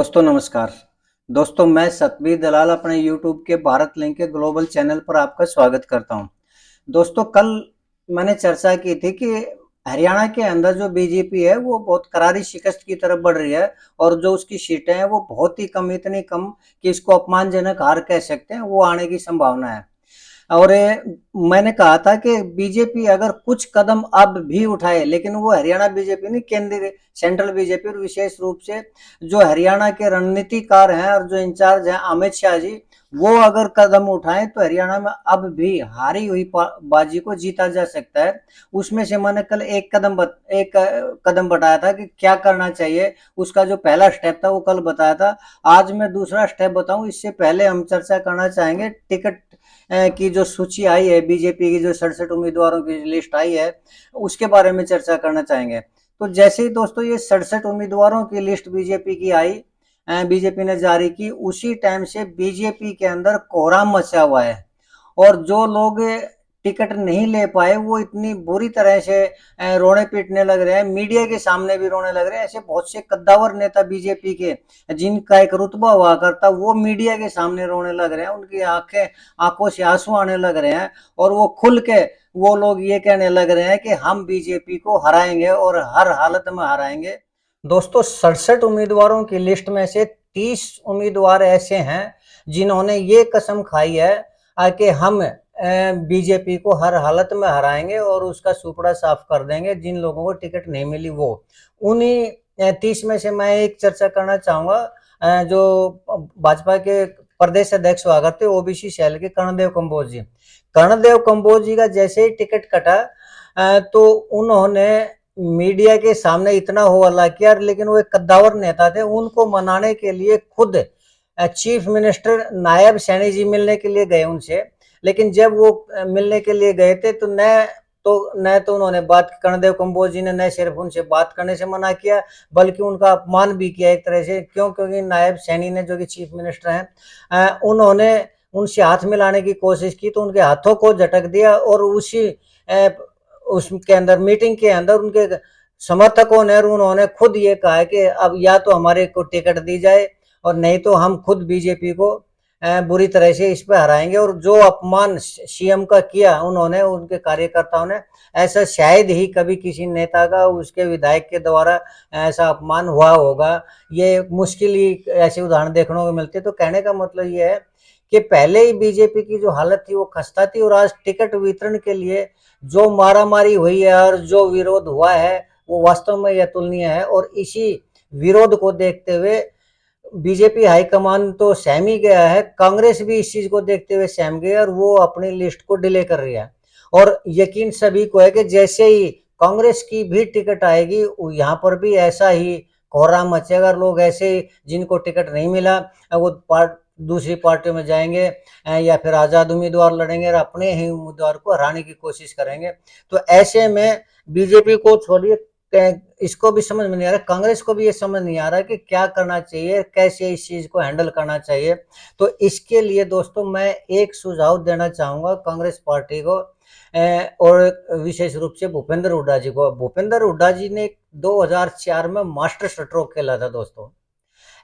दोस्तों नमस्कार। दोस्तों मैं सतबीर दलाल अपने यूट्यूब के भारत लिंक के ग्लोबल चैनल पर आपका स्वागत करता हूं। दोस्तों कल मैंने चर्चा की थी कि हरियाणा के अंदर जो बीजेपी है वो बहुत करारी शिकस्त की तरफ बढ़ रही है और जो उसकी सीटें हैं वो बहुत ही कम, इतनी कम कि इसको अपमानजनक हार कह सकते हैं, वो आने की संभावना है। और मैंने कहा था कि बीजेपी अगर कुछ कदम अब भी उठाए, लेकिन वो हरियाणा बीजेपी नहीं, केंद्रीय सेंट्रल बीजेपी, और विशेष रूप से जो हरियाणा के रणनीतिकार हैं और जो इंचार्ज हैं अमित शाह जी, वो अगर कदम उठाएं तो हरियाणा में अब भी हारी हुई बाजी को जीता जा सकता है। उसमें से मैंने कल एक कदम बताया था कि क्या करना चाहिए। उसका जो पहला स्टेप था वो कल बताया था। आज मैं दूसरा स्टेप बताऊं। इससे पहले हम चर्चा करना चाहेंगे टिकट की जो सूची आई है, बीजेपी की जो 67 उम्मीदवारों की लिस्ट आई है, उसके बारे में चर्चा करना चाहेंगे। तो जैसे ही दोस्तों ये 67 उम्मीदवारों की लिस्ट बीजेपी की आई, बीजेपी ने जारी की, उसी टाइम से बीजेपी के अंदर कोहराम मचा हुआ है। और जो लोग टिकट नहीं ले पाए वो इतनी बुरी तरह से रोने पीटने लग रहे हैं, मीडिया के सामने भी रोने लग रहे हैं। ऐसे बहुत से कद्दावर नेता बीजेपी के जिनका एक रुतबा हुआ करता, वो मीडिया के सामने रोने लग रहे हैं। उनकी आंखों से आंसू आने लग रहे हैं और वो खुल के वो लोग ये कहने लग रहे हैं कि हम बीजेपी को हराएंगे और हर हालत में हराएंगे। दोस्तों 67 उम्मीदवारों की लिस्ट में से 30 उम्मीदवार ऐसे हैं जिन्होंने ये कसम खाई है कि हम बीजेपी को हर हालत में हराएंगे और उसका सुपड़ा साफ कर देंगे। जिन लोगों को टिकट नहीं मिली वो, उन्हीं 30 में से मैं एक चर्चा करना चाहूंगा। जो भाजपा के प्रदेश अध्यक्ष हुआ करते ओबीसी सेल के कर्णदेव कंबोज जी, कर्णदेव कंबोज जी का जैसे ही टिकट कटा तो उन्होंने मीडिया के सामने इतना हो हल्ला किया, लेकिन वो एक कद्दावर नेता थे। उनको मनाने के लिए खुद चीफ मिनिस्टर नायब सैनी जी मिलने के लिए गए उनसे, लेकिन जब वो मिलने के लिए गए थे तो न उन्होंने बात, कर्णदेव कंबोज जी ने न सिर्फ उनसे बात करने से मना किया बल्कि उनका अपमान भी किया एक तरह से। क्योंकि नायब सैनी ने, जो कि चीफ मिनिस्टर हैं, उन्होंने उनसे हाथ मिलाने की कोशिश की तो उनके हाथों को झटक दिया और उसके अंदर, मीटिंग के अंदर, उनके समर्थकों ने, उन्होंने खुद ये कहा कि अब या तो हमारे को टिकट दी जाए और नहीं तो हम खुद बीजेपी को बुरी तरह से इस पे हराएंगे। और जो अपमान सीएम का किया उन्होंने, उनके कार्यकर्ताओं ने, ऐसा शायद ही कभी किसी नेता का उसके विधायक के द्वारा ऐसा अपमान हुआ होगा। ये मुश्किल ही ऐसे उदाहरण देखने को मिलते। तो कहने का मतलब ये है कि पहले ही बीजेपी की जो हालत थी वो खस्ता थी और आज टिकट वितरण के लिए जो मारामारी हुई है और जो विरोध हुआ है वो वास्तव में अतुलनीय है। और इसी विरोध को देखते हुए बीजेपी हाईकमान तो सहम ही गया है, कांग्रेस भी इस चीज को देखते हुए सहम गई और वो अपनी लिस्ट को डिले कर रही है। और यकीन सभी को है कि जैसे ही कांग्रेस की भी टिकट आएगी यहाँ पर भी ऐसा ही कोहराम मचेगा। लोग ऐसे जिनको टिकट नहीं मिला वो दूसरी पार्टियों में जाएंगे या फिर आजाद उम्मीदवार लड़ेंगे और अपने ही उम्मीदवार को हराने की कोशिश करेंगे। तो ऐसे में बीजेपी को छोड़िए, इसको भी समझ में नहीं आ रहा, कांग्रेस को भी ये समझ नहीं आ रहा कि क्या करना चाहिए, कैसे इस चीज को हैंडल करना चाहिए। तो इसके लिए दोस्तों मैं एक सुझाव देना चाहूंगा कांग्रेस पार्टी को और विशेष रूप से भूपेंद्र हुड्डा जी को। भूपेंद्र हुड्डा जी ने 2004 में मास्टर स्ट्रोक खेला था दोस्तों।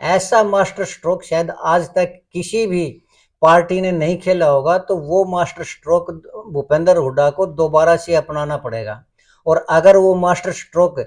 ऐसा मास्टर स्ट्रोक शायद आज तक किसी भी पार्टी ने नहीं खेला होगा। तो वो मास्टर स्ट्रोक भूपेंद्र हुड्डा को दोबारा से अपनाना पड़ेगा। और अगर वो मास्टर स्ट्रोक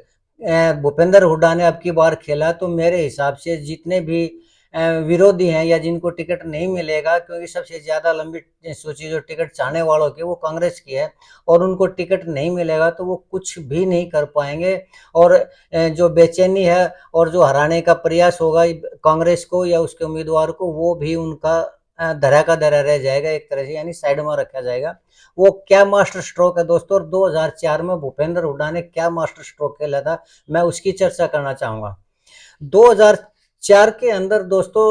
भूपेंद्र हुड्डा ने अब की बार खेला तो मेरे हिसाब से जितने भी विरोधी हैं या जिनको टिकट नहीं मिलेगा, क्योंकि सबसे ज्यादा लंबी सूची जो टिकट चाहने वालों की वो कांग्रेस की है, और उनको टिकट नहीं मिलेगा तो वो कुछ भी नहीं कर पाएंगे। और जो बेचैनी है और जो हराने का प्रयास होगा कांग्रेस को या उसके उम्मीदवार को, वो भी उनका धरा का धरा रह जाएगा एक तरह से, यानी साइड में रखा जाएगा। वो क्या मास्टर स्ट्रोक है दोस्तों, और 2004 में भूपेंद्र हुड्डा ने क्या मास्टर स्ट्रोक खेला था, मैं उसकी चर्चा करना चाहूंगा। 2004 के अंदर दोस्तों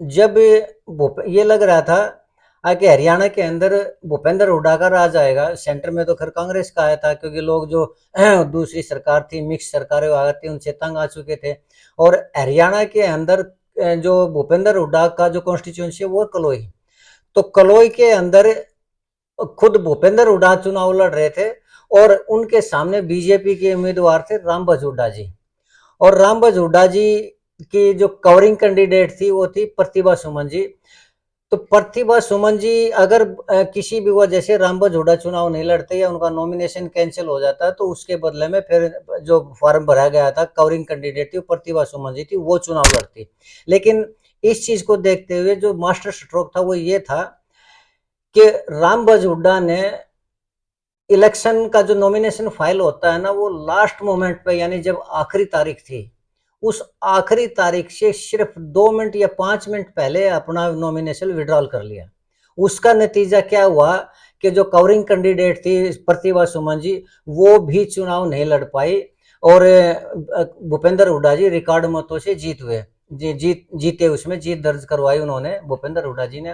जब ये लग रहा था कि हरियाणा के अंदर भूपेंद्र हुड्डा का राज आएगा, सेंटर में तो खैर कांग्रेस का आया था, क्योंकि लोग जो दूसरी सरकार थी, मिक्स सरकारें आ थी, उनसे तंग आ चुके थे। और हरियाणा के अंदर जो भूपेंद्र हुड्डा का जो कॉन्स्टिट्यूंसी है वो कलोई, तो कलोई के अंदर खुद भूपेंद्र हुड्डा चुनाव लड़ रहे थे और उनके सामने बीजेपी के उम्मीदवार थे रामबज हुड्डा जी। और रामबज हुड्डा जी की जो कवरिंग कैंडिडेट थी वो थी प्रतिभा सुमन जी। तो प्रतिभा सुमन जी अगर किसी भी वजह से रामबन हुड्डा चुनाव नहीं लड़ते या उनका नॉमिनेशन कैंसिल हो जाता तो उसके बदले में फिर जो फॉर्म भरा गया था कवरिंग कैंडिडेट थी प्रतिभा सुमन जी थी, वो चुनाव लड़ती। लेकिन इस चीज को देखते हुए जो मास्टर स्ट्रोक था वो ये था कि रामबन हुड्डा ने इलेक्शन का जो नॉमिनेशन फाइल होता है ना वो लास्ट मोमेंट पे, यानी जब आखिरी तारीख थी, उस आखिरी तारीख से सिर्फ 2 मिनट या 5 मिनट पहले अपना नॉमिनेशन विड्रॉल कर लिया। उसका नतीजा क्या हुआ कि जो कवरिंग कैंडिडेट थी प्रतिभा सुमन जी, वो भी चुनाव नहीं लड़ पाई और भूपेंद्र हुड्डा जी रिकॉर्ड मतों से जीत हुए, जीते, उसमें जीत दर्ज करवाई उन्होंने भूपेंद्र हुड्डा जी ने।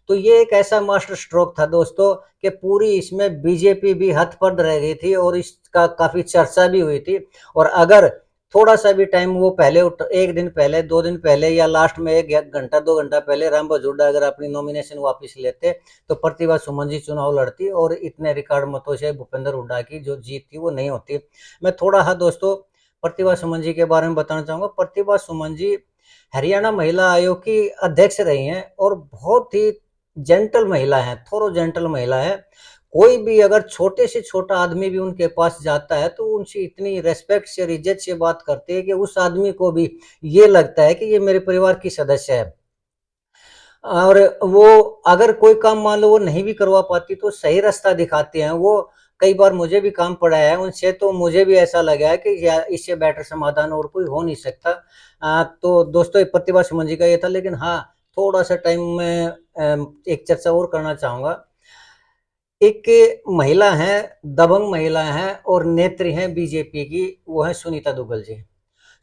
तो ये एक ऐसा मास्टर स्ट्रोक था दोस्तों कि पूरी इसमें बीजेपी भी हथपड़ रह गई थी और इसका काफी चर्चा भी हुई थी। और अगर थोड़ा सा भी टाइम वो पहले एक दिन पहले, 2 दिन पहले या लास्ट में 1 घंटा 2 घंटा पहले रामबन हुड्डा अगर अपनी नॉमिनेशन वापस लेते तो प्रतिभा सुमन जी चुनाव लड़ती और इतने रिकॉर्ड मतों से भूपेंद्र हुड्डा की जो जीत थी वो नहीं होती। मैं थोड़ा हाँ दोस्तों प्रतिभा सुमन जी के बारे में बताना चाहूंगा। प्रतिभा सुमन जी हरियाणा महिला आयोग की अध्यक्ष रही हैं और बहुत ही जेंटल महिला है, थोरो जेंटल महिला है। कोई भी अगर छोटे से छोटा आदमी भी उनके पास जाता है तो उनसे इतनी रेस्पेक्ट से और इज्जत से बात करते हैं कि उस आदमी को भी ये लगता है कि ये मेरे परिवार की सदस्य है। और वो अगर कोई काम मान लो वो नहीं भी करवा पाती तो सही रास्ता दिखाते हैं वो। कई बार मुझे भी काम पड़ा है उनसे, तो मुझे भी ऐसा लगा है कि इससे बेटर समाधान और कोई हो नहीं सकता। तो दोस्तों प्रतिभा सुमन जी का ये था। लेकिन हाँ, थोड़ा सा टाइम में एक चर्चा और करना चाहूंगा। एक महिला है, दबंग महिला है और नेत्री हैं बीजेपी की, वो है सुनीता दुग्गल जी।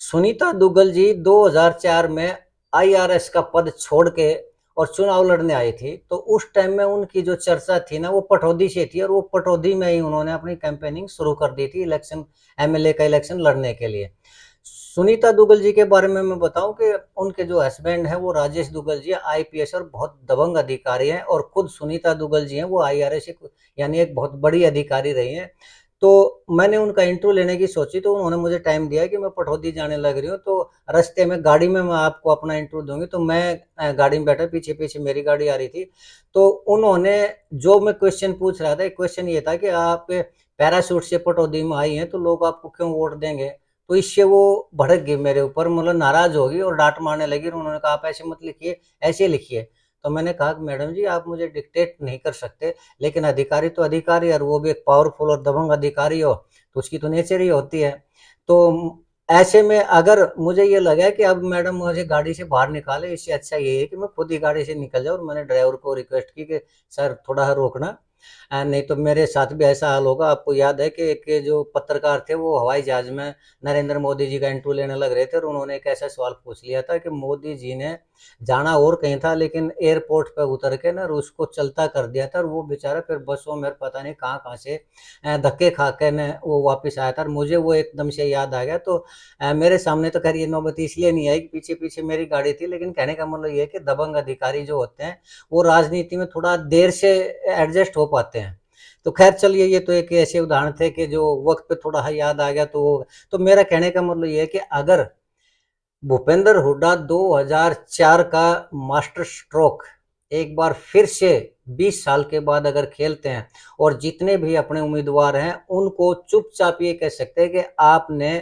सुनीता दुग्गल जी 2004 में आईआरएस का पद छोड़ के और चुनाव लड़ने आई थी। तो उस टाइम में उनकी जो चर्चा थी ना वो पटौदी से थी और वो पटौदी में ही उन्होंने अपनी कैंपेनिंग शुरू कर दी थी इलेक्शन, एमएलए का इलेक्शन लड़ने के लिए। सुनीता दुग्गल जी के बारे में मैं बताऊं कि उनके जो हस्बैंड है वो राजेश दुग्गल जी आईपीएस और बहुत दबंग अधिकारी हैं और खुद सुनीता दुग्गल जी हैं वो आईआरएस यानी एक बहुत बड़ी अधिकारी रही हैं। तो मैंने उनका इंटरव्यू लेने की सोची तो उन्होंने मुझे टाइम दिया कि मैं पटौदी जाने लग रही हूँ, तो रास्ते में गाड़ी में मैं आपको अपना इंटरव्यू दूंगी। तो मैं गाड़ी में बैठा, पीछे पीछे मेरी गाड़ी आ रही थी। तो उन्होंने जो मैं क्वेश्चन पूछ रहा था, क्वेश्चन ये था कि आप पैराशूट से पटौदी में आई हैं तो लोग आपको क्यों वोट देंगे। तो इससे वो भड़क गई मेरे ऊपर, मतलब नाराज होगी और डांट मारने लगी। उन्होंने कहा आप ऐसे मत लिखिए, ऐसे लिखिए। तो मैंने कहा कि मैडम जी आप मुझे डिक्टेट नहीं कर सकते, लेकिन अधिकारी तो अधिकारी और वो भी एक पावरफुल और दबंग अधिकारी हो तो उसकी तो नेचर ही होती है। तो ऐसे में अगर मुझे ये लगा कि अब मैडम मुझे गाड़ी से बाहर निकाले, इससे अच्छा ये है कि मैं खुद ही गाड़ी से निकल जाऊँ। और मैंने ड्राइवर को रिक्वेस्ट की कि सर थोड़ा रोकना, नहीं तो मेरे साथ भी ऐसा हाल होगा। आपको याद है कि एक जो पत्रकार थे वो हवाई जहाज में नरेंद्र मोदी जी का इंटरव्यू लेने लग रहे थे और उन्होंने एक ऐसा सवाल पूछ लिया था कि मोदी जी ने जाना और कहीं था लेकिन एयरपोर्ट पे उतर के ना उसको चलता कर दिया था और वो बेचारा फिर बसों में पता नहीं कहाँ कहाँ से धक्के खा के न वो वापस आया था। और मुझे वो एकदम से याद आ गया। तो मेरे सामने तो खैर ये नौबत इसलिए नहीं आई कि पीछे पीछे मेरी गाड़ी थी, लेकिन कहने का मतलब ये है कि दबंग अधिकारी जो होते हैं वो राजनीति में थोड़ा देर से एडजस्ट हो पाते हैं। तो खैर चलिए, ये तो एक ऐसे उदाहरण थे कि जो वक्त पे थोड़ा याद आ गया। तो मेरा कहने का मतलब ये है कि अगर भूपेंद्र हुड्डा 2004 का मास्टर स्ट्रोक एक बार फिर से 20 साल के बाद अगर खेलते हैं और जितने भी अपने उम्मीदवार हैं उनको चुपचाप ये कह सकते हैं कि आपने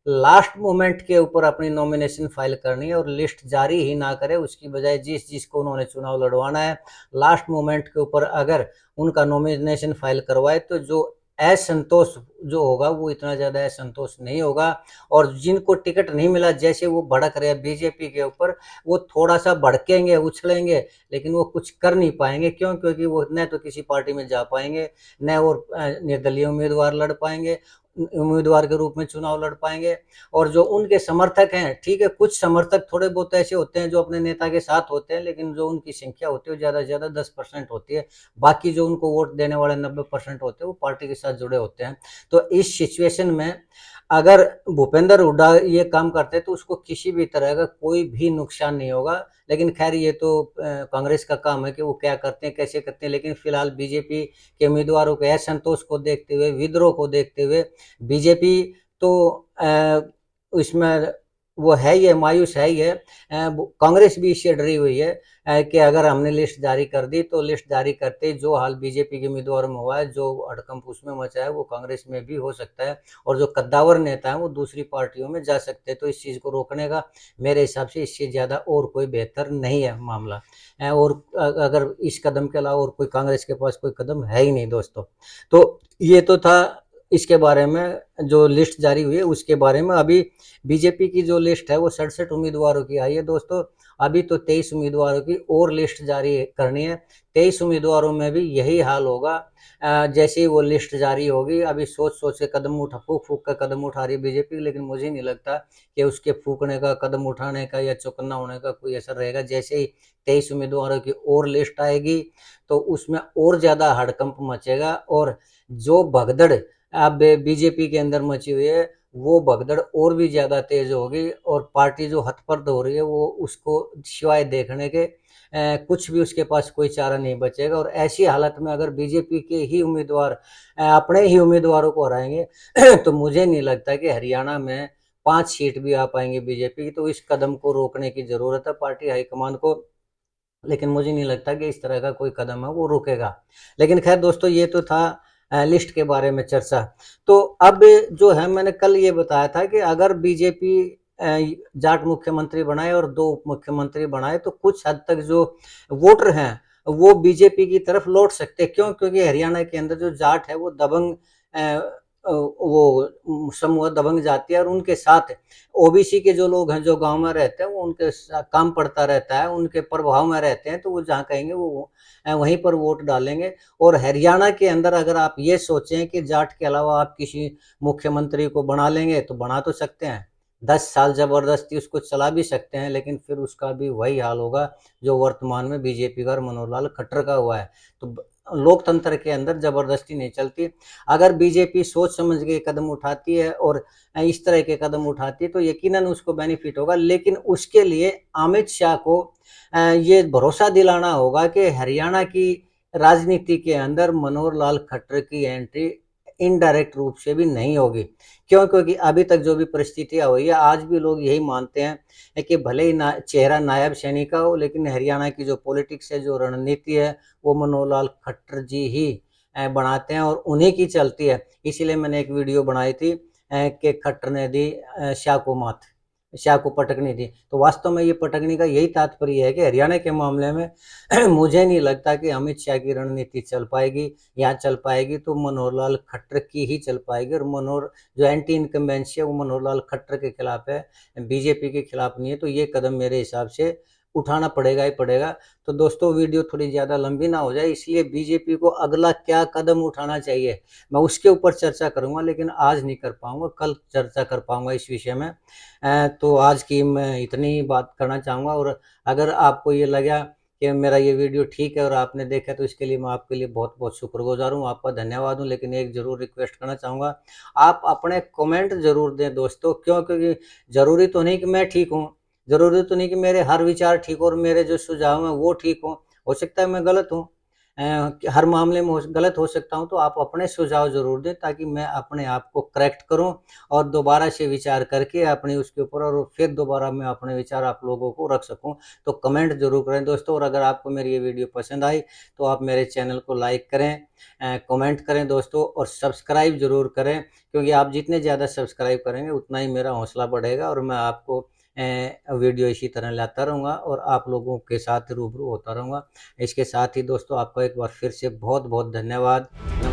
लास्ट मोमेंट के ऊपर अपनी नॉमिनेशन फाइल करनी है और लिस्ट जारी ही ना करें, उसकी बजाय जिस जिसको उन्होंने चुनाव लड़वाना है लास्ट मोमेंट के ऊपर अगर उनका नॉमिनेशन फाइल करवाए तो जो असंतोष जो होगा वो इतना ज्यादा असंतोष नहीं होगा। और जिनको टिकट नहीं मिला जैसे वो भड़क रहे बीजेपी के ऊपर, वो थोड़ा सा भड़केंगे, उछलेंगे, लेकिन वो कुछ कर नहीं पाएंगे। क्यों? क्योंकि वो न तो किसी पार्टी में जा पाएंगे, न वो निर्दलीय उम्मीदवार लड़ पाएंगे, उम्मीदवार के रूप में चुनाव लड़ पाएंगे। और जो उनके समर्थक हैं, ठीक है, कुछ समर्थक थोड़े बहुत ऐसे होते हैं जो अपने नेता के साथ होते हैं, लेकिन जो उनकी संख्या होती है ज्यादा से ज्यादा 10% होती है। बाकी जो उनको वोट देने वाले 90% होते हैं वो पार्टी के साथ जुड़े होते हैं। तो इस सिचुएशन में अगर भूपेंद्र हुड्डा ये काम करते तो उसको किसी भी तरह का कोई भी नुकसान नहीं होगा। लेकिन खैर ये तो कांग्रेस का काम है कि वो क्या करते हैं, कैसे करते हैं। लेकिन फिलहाल बीजेपी के उम्मीदवारों के असंतोष को देखते हुए, विद्रोह को देखते हुए बीजेपी तो इसमें वो है ही है, मायूस है ही है। कांग्रेस भी इससे डरी हुई है कि अगर हमने लिस्ट जारी कर दी तो लिस्ट जारी करते ही जो हाल बीजेपी के उम्मीदवारों में हुआ है, जो हड़कंप उसमें मचा है, वो कांग्रेस में भी हो सकता है और जो कद्दावर नेता है वो दूसरी पार्टियों में जा सकते हैं। तो इस चीज़ को रोकने का मेरे हिसाब से इससे ज़्यादा और कोई बेहतर नहीं है मामला। और अगर इस कदम के अलावा और कोई कांग्रेस के पास कोई कदम है ही नहीं दोस्तों। तो ये तो था इसके बारे में, जो लिस्ट जारी हुई है उसके बारे में। अभी बीजेपी की जो लिस्ट है वो 67 उम्मीदवारों की आई है दोस्तों। अभी तो 23 उम्मीदवारों की और लिस्ट जारी करनी है। 23 उम्मीदवारों में भी यही हाल होगा। जैसे ही वो लिस्ट जारी होगी, अभी सोच सोच के कदम उठा, फूक फूक का कदम उठा रही है बीजेपी, लेकिन मुझे नहीं लगता कि उसके फूकने का, कदम उठाने का या चौकन्ना होने का कोई असर रहेगा। जैसे ही 23 उम्मीदवारों की और लिस्ट आएगी तो उसमें और ज़्यादा हड़कंप मचेगा और जो भगदड़ अब बीजेपी के अंदर मची हुई है वो भगदड़ और भी ज़्यादा तेज होगी और पार्टी जो हतप्रद हो रही है वो उसको सिवाय देखने के कुछ भी उसके पास कोई चारा नहीं बचेगा। और ऐसी हालत में अगर बीजेपी के ही उम्मीदवार अपने ही उम्मीदवारों को हराएंगे तो मुझे नहीं लगता कि हरियाणा में 5 सीट भी आ पाएंगे बीजेपी की। तो इस कदम को रोकने की ज़रूरत है पार्टी हाईकमान को, लेकिन मुझे नहीं लगता कि इस तरह का कोई कदम है वो रुकेगा। लेकिन खैर दोस्तों, ये तो था लिस्ट के बारे में चर्चा। तो अब जो है, मैंने कल ये बताया था कि अगर बीजेपी जाट मुख्यमंत्री बनाए और 2 उप मुख्यमंत्री बनाए तो कुछ हद तक जो वोटर हैं वो बीजेपी की तरफ लौट सकते हैं। क्यों? क्योंकि हरियाणा के अंदर जो जाट है वो दबंग वो समूह दबंग जाति है और उनके साथ ओबीसी के जो लोग हैं जो गांव में रहते हैं वो उनके काम पड़ता रहता है, उनके प्रभाव में रहते हैं, तो वो जहाँ कहेंगे वो वहीं पर वोट डालेंगे। और हरियाणा के अंदर अगर आप ये सोचें कि जाट के अलावा आप किसी मुख्यमंत्री को बना लेंगे तो बना तो सकते हैं, 10 साल जबरदस्ती उसको चला भी सकते हैं, लेकिन फिर उसका भी वही हाल होगा जो वर्तमान में बीजेपी का और मनोहर लाल खट्टर का हुआ है। तो लोकतंत्र के अंदर जबरदस्ती नहीं चलती। अगर बीजेपी सोच समझ के कदम उठाती है और इस तरह के कदम उठाती है तो यकीनन उसको बेनिफिट होगा, लेकिन उसके लिए अमित शाह को ये भरोसा दिलाना होगा कि हरियाणा की राजनीति के अंदर मनोहर लाल खट्टर की एंट्री इनडायरेक्ट रूप से भी नहीं होगी। क्यों? क्योंकि अभी तक जो भी परिस्थितियां हुई है, आज भी लोग यही मानते हैं कि भले ही चेहरा नायब सैनिक का हो, लेकिन हरियाणा की जो पॉलिटिक्स है, जो रणनीति है, वो मनोहर लाल खट्टर जी ही बनाते हैं और उन्हीं की चलती है। इसीलिए मैंने एक वीडियो बनाई थी कि खट्टर ने दी शाह को मात, शाह को पटकनी थी। तो वास्तव में ये पटकनी का यही तात्पर्य है कि हरियाणा के मामले में मुझे नहीं लगता कि अमित शाह की रणनीति चल पाएगी। यहाँ चल पाएगी तो मनोहर लाल खट्टर की ही चल पाएगी। और मनोहर जो एंटी इनकम्बेंसी है वो मनोहर लाल खट्टर के खिलाफ है, बीजेपी के खिलाफ नहीं है। तो ये कदम मेरे हिसाब से उठाना पड़ेगा ही पड़ेगा। तो दोस्तों, वीडियो थोड़ी ज़्यादा लंबी ना हो जाए, इसलिए बीजेपी को अगला क्या कदम उठाना चाहिए मैं उसके ऊपर चर्चा करूंगा, लेकिन आज नहीं कर पाऊंगा, कल चर्चा कर पाऊंगा इस विषय में। तो आज की मैं इतनी बात करना चाहूँगा। और अगर आपको ये लगा कि मेरा ये वीडियो ठीक है और आपने देखा तो इसके लिए मैं आपके लिए बहुत बहुत शुक्रगुजार हूँ, आपका धन्यवाद हूँ। लेकिन एक ज़रूर रिक्वेस्ट करना चाहूँगा, आप अपने कमेंट ज़रूर दें दोस्तों। क्यों? क्योंकि ज़रूरी तो नहीं कि मैं ठीक हूँ, ज़रूरी तो नहीं कि मेरे हर विचार ठीक हो और मेरे जो सुझाव हैं वो ठीक हों। हो सकता है मैं गलत हूँ, हर मामले में गलत हो सकता हूँ। तो आप अपने सुझाव ज़रूर दें ताकि मैं अपने आप को करेक्ट करूँ और दोबारा से विचार करके अपने उसके ऊपर और फिर दोबारा मैं अपने विचार आप लोगों को रख सकूँ। तो कमेंट ज़रूर करें दोस्तों। और अगर आपको मेरी ये वीडियो पसंद आई तो आप मेरे चैनल को लाइक करें, कमेंट करें दोस्तों, और सब्सक्राइब ज़रूर करें, क्योंकि आप जितने ज़्यादा सब्सक्राइब करेंगे उतना ही मेरा हौसला बढ़ेगा और मैं आपको वीडियो इसी तरह लाता रहूँगा और आप लोगों के साथ रूबरू होता रहूँगा। इसके साथ ही दोस्तों, आपका एक बार फिर से बहुत बहुत धन्यवाद।